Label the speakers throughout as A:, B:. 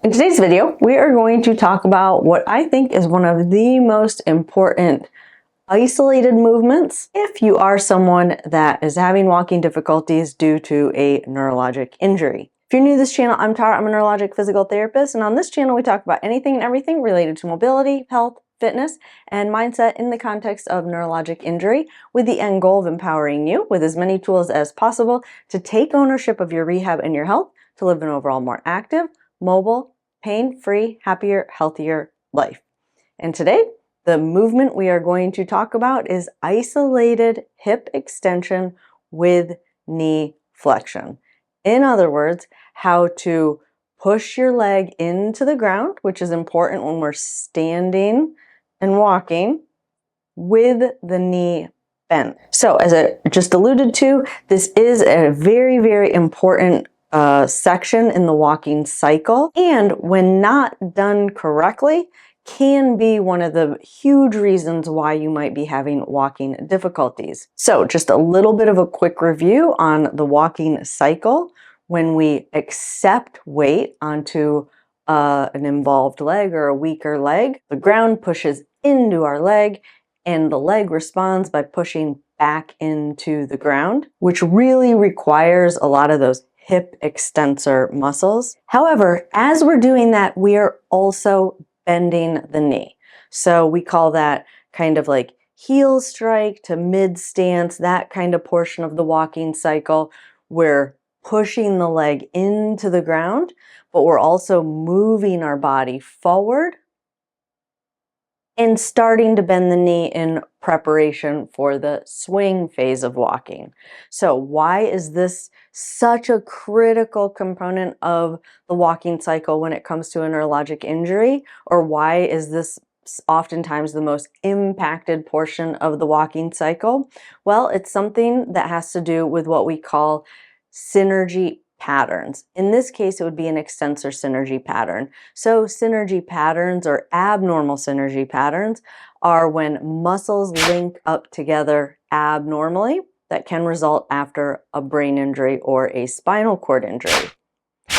A: In today's video, we are going to talk about what I think is one of the most important isolated movements if you are someone that is having walking difficulties due to a neurologic injury. If you're new to this channel, I'm Tara. I'm a neurologic physical therapist, and on this channel we talk about anything and everything related to mobility, health, fitness, and mindset in the context of neurologic injury, with the end goal of empowering you with as many tools as possible to take ownership of your rehab and your health to live an overall more active, mobile, pain-free, happier, healthier life. And today, the movement we are going to talk about is isolated hip extension with knee flexion. In other words, how to push your leg into the ground, which is important when we're standing and walking, with the knee bent. So as I just alluded to, this is a very, very important section in the walking cycle, and when not done correctly, can be one of the huge reasons why you might be having walking difficulties. So just a little bit of a quick review on the walking cycle. When we accept weight onto an involved leg or a weaker leg, the ground pushes into our leg and the leg responds by pushing back into the ground, which really requires a lot of those hip extensor muscles. However, as we're doing that, we are also bending the knee. So we call that kind of like heel strike to mid stance, that kind of portion of the walking cycle. We're pushing the leg into the ground, but we're also moving our body forward and starting to bend the knee in preparation for the swing phase of walking. So why is this such a critical component of the walking cycle when it comes to a neurologic injury? Or why is this oftentimes the most impacted portion of the walking cycle? Well, it's something that has to do with what we call synergy patterns. In this case, it would be an extensor synergy pattern. So synergy patterns or abnormal synergy patterns are when muscles link up together abnormally that can result after a brain injury or a spinal cord injury.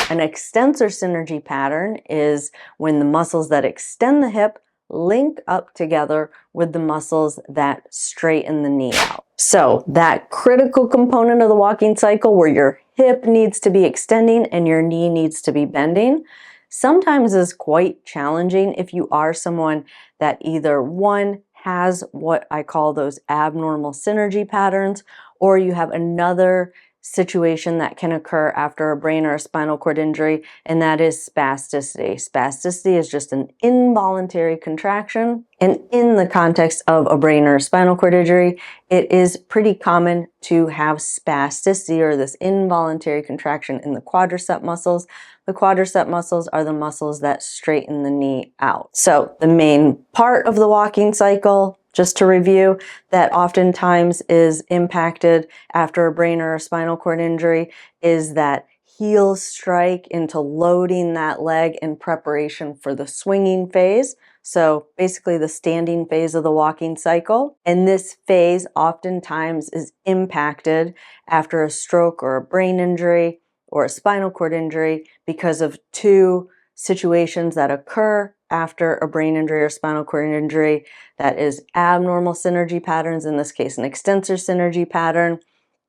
A: An extensor synergy pattern is when the muscles that extend the hip link up together with the muscles that straighten the knee out. So that critical component of the walking cycle where your hip needs to be extending and your knee needs to be bending sometimes is quite challenging if you are someone that either one has what I call those abnormal synergy patterns, or you have another situation that can occur after a brain or a spinal cord injury, and that is spasticity. Spasticity is just an involuntary contraction, and in the context of a brain or a spinal cord injury, it is pretty common to have spasticity or this involuntary contraction in the quadricep muscles. The quadricep muscles are the muscles that straighten the knee out. So the main part of the walking cycle, just to review, that oftentimes is impacted after a brain or a spinal cord injury is that heel strike into loading that leg in preparation for the swinging phase. So basically the standing phase of the walking cycle. And this phase oftentimes is impacted after a stroke or a brain injury or a spinal cord injury because of two situations that occur after a brain injury or spinal cord injury. That is abnormal synergy patterns, in this case an extensor synergy pattern,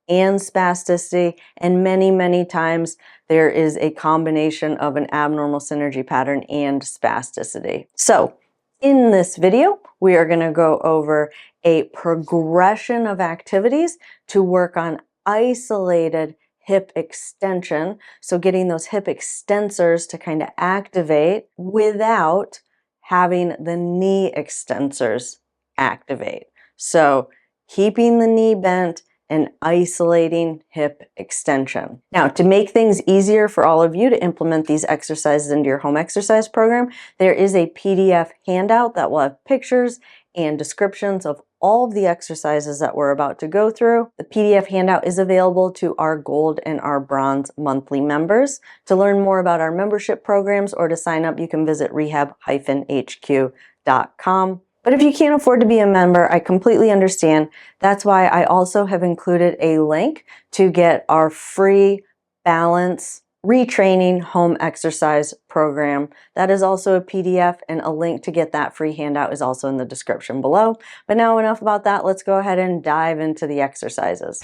A: and spasticity, and many, many times there is a combination of an abnormal synergy pattern and spasticity. So in this video, we are going to go over a progression of activities to work on isolated hip extension. So getting those hip extensors to kind of activate without having the knee extensors activate. So keeping the knee bent and isolating hip extension. Now, to make things easier for all of you to implement these exercises into your home exercise program, there is a PDF handout that will have pictures and descriptions of all of the exercises that we're about to go through. The PDF handout is available to our gold and our bronze monthly members. To learn more about our membership programs or to sign up, you can visit rehab-hq.com. But if you can't afford to be a member, I completely understand. That's why I also have included a link to get our free balance retraining home exercise program. That is also a PDF, and a link to get that free handout is also in the description below. But now enough about that. Let's go ahead and dive into the exercises.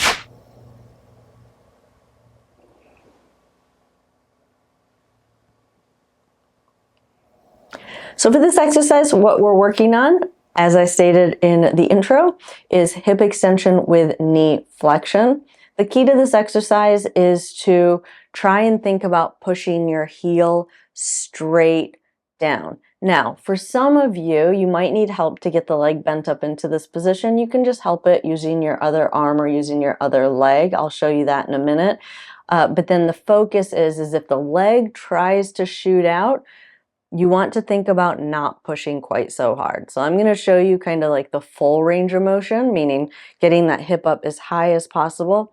A: So for this exercise, what we're working on, as I stated in the intro, is hip extension with knee flexion. The key to this exercise is to try and think about pushing your heel straight down. Now, for some of you, you might need help to get the leg bent up into this position. You can just help it using your other arm or using your other leg. I'll show you that in a minute. But then the focus is if the leg tries to shoot out, you want to think about not pushing quite so hard. So I'm going to show you kind of like the full range of motion, meaning getting that hip up as high as possible.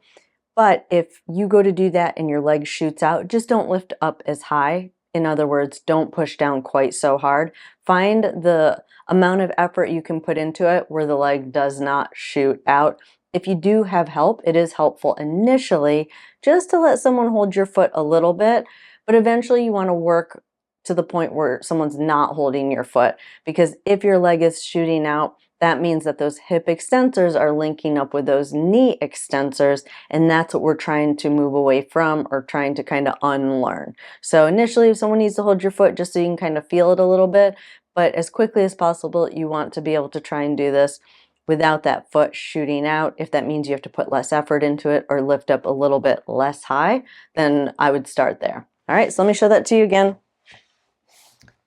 A: But if you go to do that and your leg shoots out, just don't lift up as high. In other words, don't push down quite so hard. Find the amount of effort you can put into it where the leg does not shoot out. If you do have help, it is helpful initially just to let someone hold your foot a little bit, but eventually you want to work to the point where someone's not holding your foot, because if your leg is shooting out, that means that those hip extensors are linking up with those knee extensors, and that's what we're trying to move away from or trying to kind of unlearn. So initially, if someone needs to hold your foot just so you can kind of feel it a little bit, but as quickly as possible, you want to be able to try and do this without that foot shooting out. If that means you have to put less effort into it or lift up a little bit less high, then I would start there. All right, so let me show that to you again.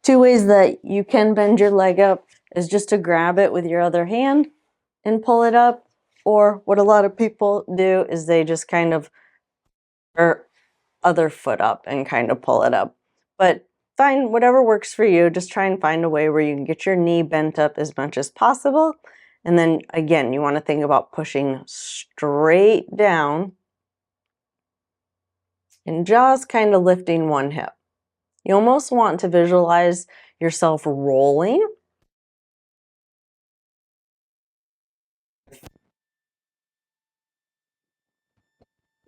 A: Two ways that you can bend your leg up is just to grab it with your other hand and pull it up, or what a lot of people do is they just kind of or other foot up and kind of pull it up. But find whatever works for you. Just try and find a way where you can get your knee bent up as much as possible. And then again, you want to think about pushing straight down and just kind of lifting one hip. You almost want to visualize yourself rolling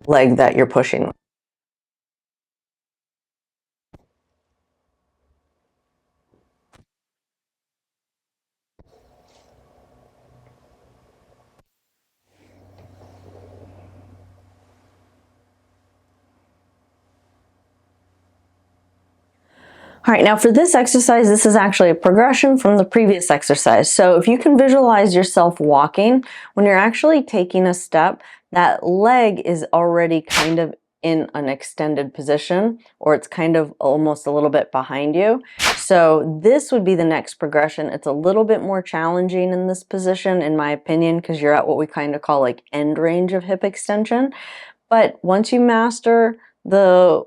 A: leg that you're pushing. All right, now for this exercise, this is actually a progression from the previous exercise. So if you can visualize yourself walking, when you're actually taking a step, that leg is already kind of in an extended position, or it's kind of almost a little bit behind you. So this would be the next progression. It's a little bit more challenging in this position, in my opinion, because you're at what we kind of call like end range of hip extension. But once you master the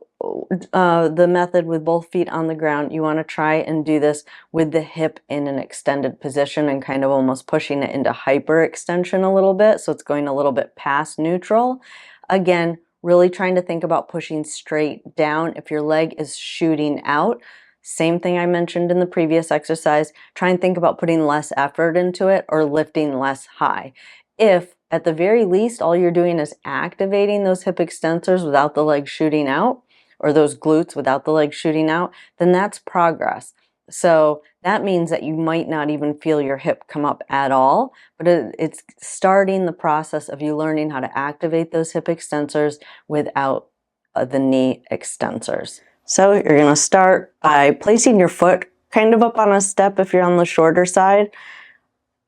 A: method with both feet on the ground, you want to try and do this with the hip in an extended position and kind of almost pushing it into hyperextension a little bit. So it's going a little bit past neutral. Again, really trying to think about pushing straight down. If your leg is shooting out, same thing I mentioned in the previous exercise, try and think about putting less effort into it or lifting less high. If at the very least, all you're doing is activating those hip extensors without the leg shooting out, or those glutes without the leg shooting out, then that's progress. So that means that you might not even feel your hip come up at all, but it's starting the process of you learning how to activate those hip extensors without the knee extensors. So you're going to start by placing your foot kind of up on a step if you're on the shorter side,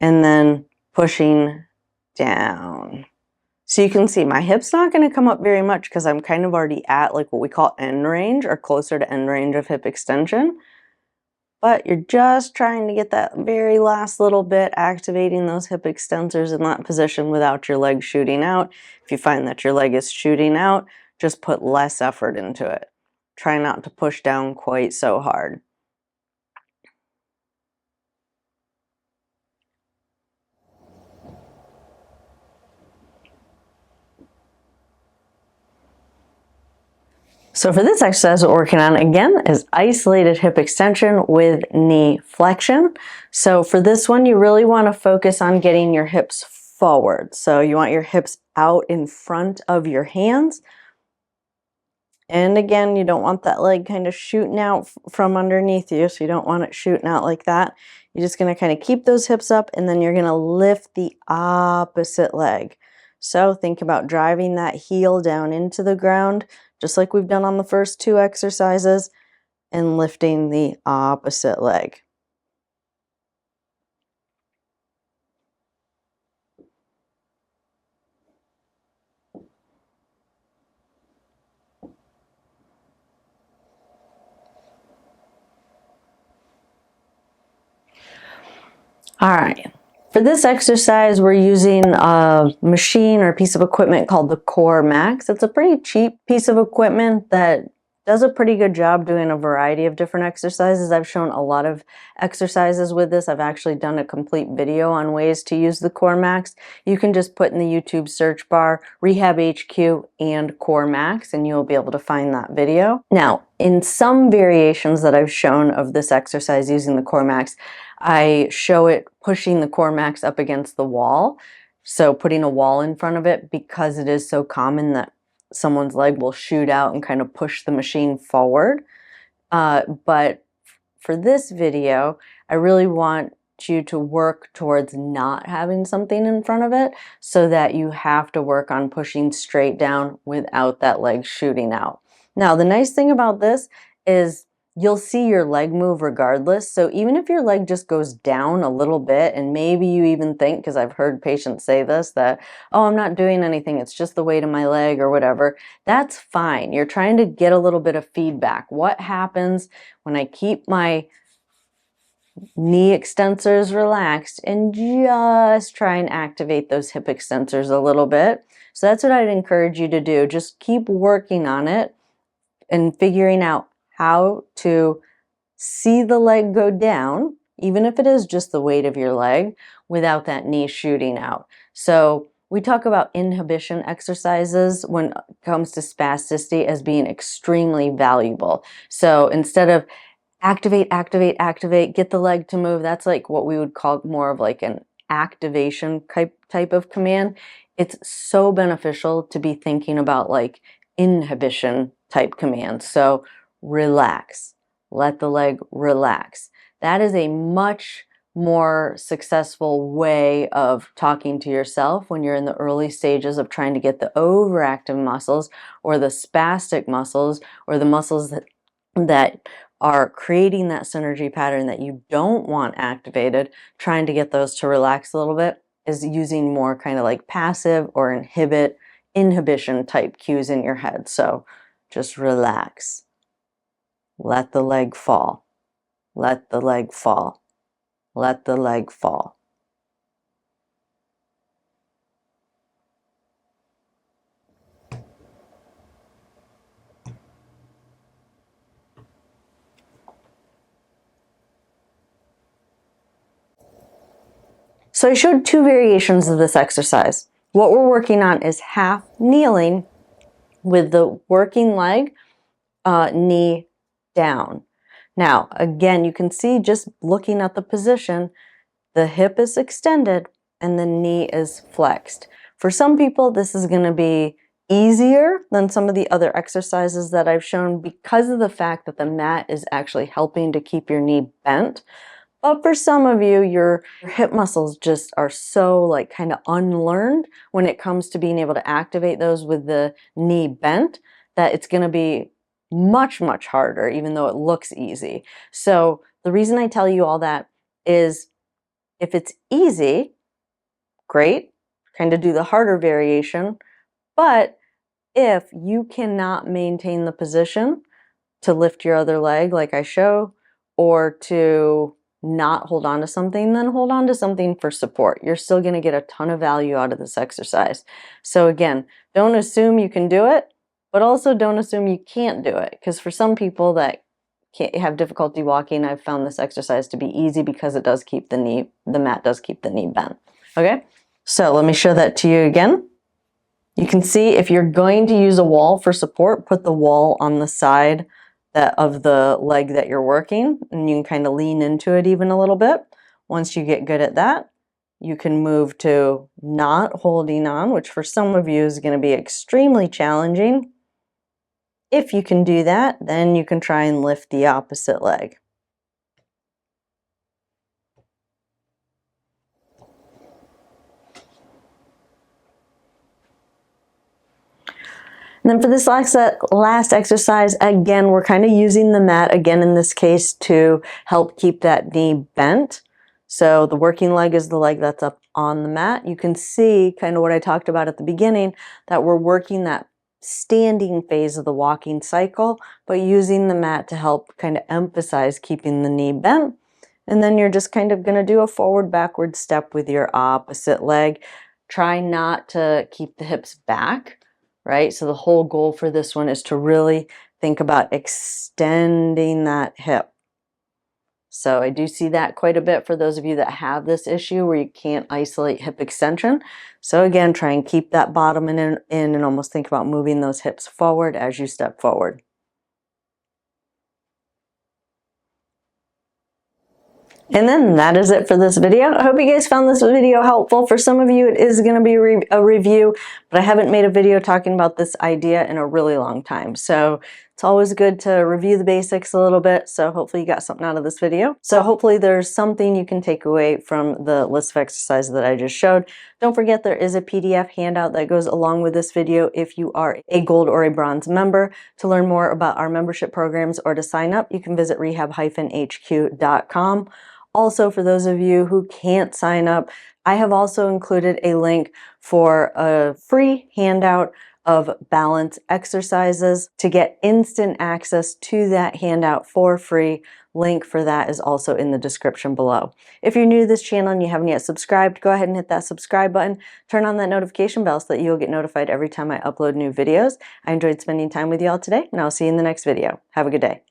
A: and then pushing down. So you can see my hip's not going to come up very much because I'm kind of already at like what we call end range or closer to end range of hip extension. But you're just trying to get that very last little bit, activating those hip extensors in that position without your leg shooting out. If you find that your leg is shooting out, just put less effort into it. Try not to push down quite so hard. So for this exercise, what we're working on again is isolated hip extension with knee flexion. So for this one, you really want to focus on getting your hips forward. So you want your hips out in front of your hands. And again, you don't want that leg kind of shooting out from underneath you, so you don't want it shooting out like that. You're just going to kind of keep those hips up, and then you're going to lift the opposite leg. So think about driving that heel down into the ground, just like we've done on the first two exercises, and lifting the opposite leg. All right, for this exercise, we're using a machine or a piece of equipment called the Core Max. It's a pretty cheap piece of equipment that does a pretty good job doing a variety of different exercises. I've shown a lot of exercises with this. I've actually done a complete video on ways to use the Core Max. You can just put in the YouTube search bar Rehab HQ and Core Max, and you'll be able to find that video. Now, in some variations that I've shown of this exercise using the Core Max, I show it pushing the Core Max up against the wall. So putting a wall in front of it, because it is so common that someone's leg will shoot out and kind of push the machine forward. But for this video, I really want you to work towards not having something in front of it, so that you have to work on pushing straight down without that leg shooting out. Now, the nice thing about this is you'll see your leg move regardless. So even if your leg just goes down a little bit, and maybe you even think, because I've heard patients say this, that, oh, I'm not doing anything, it's just the weight of my leg or whatever, that's fine. You're trying to get a little bit of feedback. What happens when I keep my knee extensors relaxed and just try and activate those hip extensors a little bit? So that's what I'd encourage you to do. Just keep working on it and figuring out how to see the leg go down, even if it is just the weight of your leg, without that knee shooting out. So we talk about inhibition exercises when it comes to spasticity as being extremely valuable. So instead of activate, activate, activate, get the leg to move, that's like what we would call more of like an activation type of command. It's so beneficial to be thinking about like inhibition type commands. So relax, let the leg relax. That is a much more successful way of talking to yourself when you're in the early stages of trying to get the overactive muscles or the spastic muscles or the muscles that are creating that synergy pattern that you don't want activated, trying to get those to relax a little bit, is using more kind of like passive or inhibition type cues in your head. So just relax. Let the leg fall. Let the leg fall. Let the leg fall. So I showed two variations of this exercise. What we're working on is half kneeling with the working leg, knee down. Now, again, you can see just looking at the position, the hip is extended and the knee is flexed. For some people, this is going to be easier than some of the other exercises that I've shown because of the fact that the mat is actually helping to keep your knee bent. But for some of you, your hip muscles just are so like kind of unlearned when it comes to being able to activate those with the knee bent, that it's going to be much, much harder, even though it looks easy. So the reason I tell you all that is, if it's easy, great, kind of do the harder variation. But if you cannot maintain the position to lift your other leg like I show, or to not hold on to something, then hold on to something for support. You're still going to get a ton of value out of this exercise. So again, don't assume you can do it, but also don't assume you can't do it. Because for some people that can't have difficulty walking, I've found this exercise to be easy because it does keep the mat does keep the knee bent. Okay, so let me show that to you again. You can see if you're going to use a wall for support, put the wall on the side of the leg that you're working, and you can kind of lean into it even a little bit. Once you get good at that, you can move to not holding on, which for some of you is going to be extremely challenging. If you can do that, then you can try and lift the opposite leg. And then for this last exercise, again, we're kind of using the mat, again in this case, to help keep that knee bent. So the working leg is the leg that's up on the mat. You can see kind of what I talked about at the beginning, that we're working that standing phase of the walking cycle, but using the mat to help kind of emphasize keeping the knee bent. And then you're just kind of going to do a forward-backward step with your opposite leg. Try not to keep the hips back. Right? So the whole goal for this one is to really think about extending that hip. So I do see that quite a bit for those of you that have this issue where you can't isolate hip extension. So again, try and keep that bottom in and almost think about moving those hips forward as you step forward. And then that is it for this video. I hope you guys found this video helpful. For some of you, it is going to be a review, but I haven't made a video talking about this idea in a really long time. So it's always good to review the basics a little bit. So hopefully you got something out of this video. So hopefully there's something you can take away from the list of exercises that I just showed. Don't forget there is a PDF handout that goes along with this video if you are a gold or a bronze member. To learn more about our membership programs or to sign up, you can visit rehab-hq.com. Also, for those of you who can't sign up, I have also included a link for a free handout of balance exercises. To get instant access to that handout for free, link for that is also in the description below. If you're new to this channel and you haven't yet subscribed, go ahead and hit that subscribe button. Turn on that notification bell so that you'll get notified every time I upload new videos. I enjoyed spending time with you all today, and I'll see you in the next video. Have a good day.